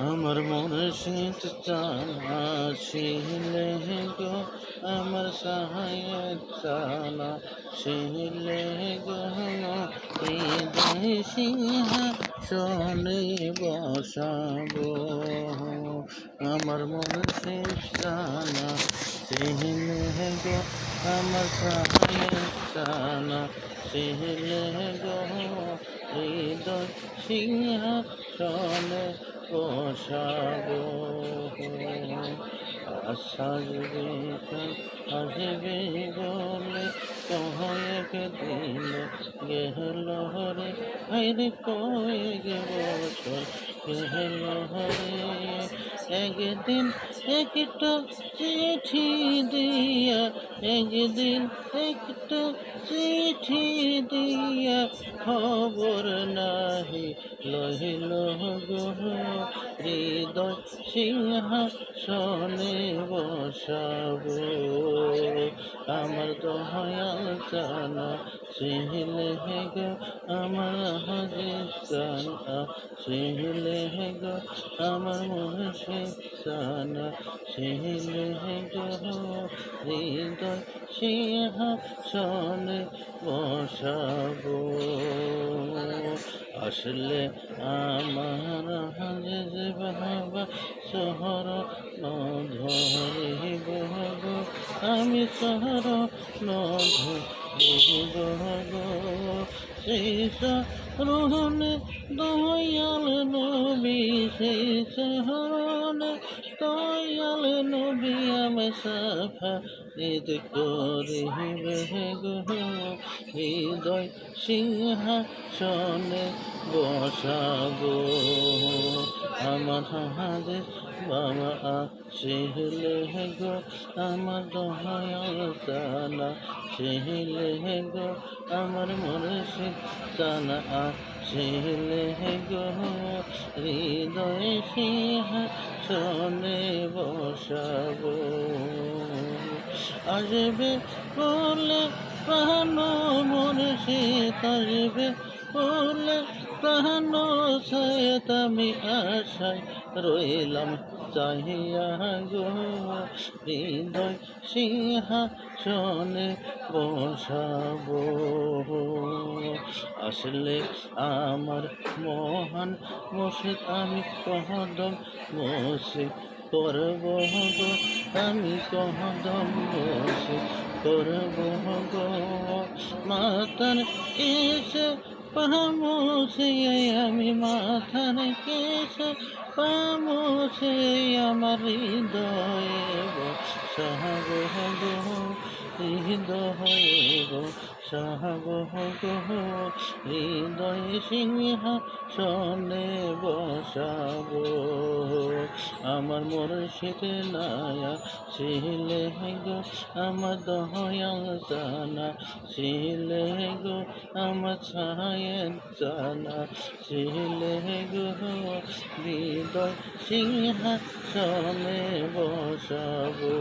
আমার মুর্শিদ জানা ছিলে গো, আমার সহায় জানা ছিলে গো, হৃদয় সিংহাসনে বসাবো। আমার মুর্শিদ জানা ছিলে গো, আমার সহায় জানা ছিলে গো, হৃদয় সিংহাসনে বসাবো। আসবে আসবে বলে কয়েক দিন গেল রে, হাইরে কয়েক বছর গেল রে। একদিন একটা চিঠি দিয়া, একদিন একটা চিঠি দিয়া, খবর নাহি লহিল গো, হৃদয় সিংহাসনে বসাবো। আমার দয়াল জানা ছিলে গো, আমার হাজির জানা ছিলে গো, আমার মুর্শিদ জানা ছিলে গো, হৃদয় সিংহাসনে বসাবো। আসলে আমার হাজির বাবা শহর ধরিব গো, আমি শহর ধরিব গো। সেই শরণে দয়াল নবী, সেই শরণে দয়াল নবী আমি সাফারিত করিবে গো, হৃদয় সিংহাসনে বসাবো। আমার হাতে বাবা ছিলে গো, আমার দয়াল জানা ছিলে গো, আমার মুর্শিদ জানা ছিলে গো, হৃদয় সিংহাসনে বসাবো। আসবে বলে প্রাণ মুর্শিদ, আসবে বলে প্রাণ সহিত আমি আশায় রইলাম চাহিয়া গো, হৃদয় সিংহাসনে বসাবো। আসলে আমার মহান মুর্শিদ আমি কদম মুর্শিদ করব গো, আমি কদম মুর্শিদ করব গো। মাতার এসে পামোছে আমি, মাথার কেশে পামোছে আমার হৃদয়ে বসাবো গো, হৃদয়ে বসাবো গো, হৃদয় সিংহাসনে বসাবো। আমার মুর্শিদ নায়া ছিলে গো, আমার দয়াল জানা ছিলে গো, আমার ছায়ের জানা ছিলে গো, হৃদয় সিংহাসনে বসাবো।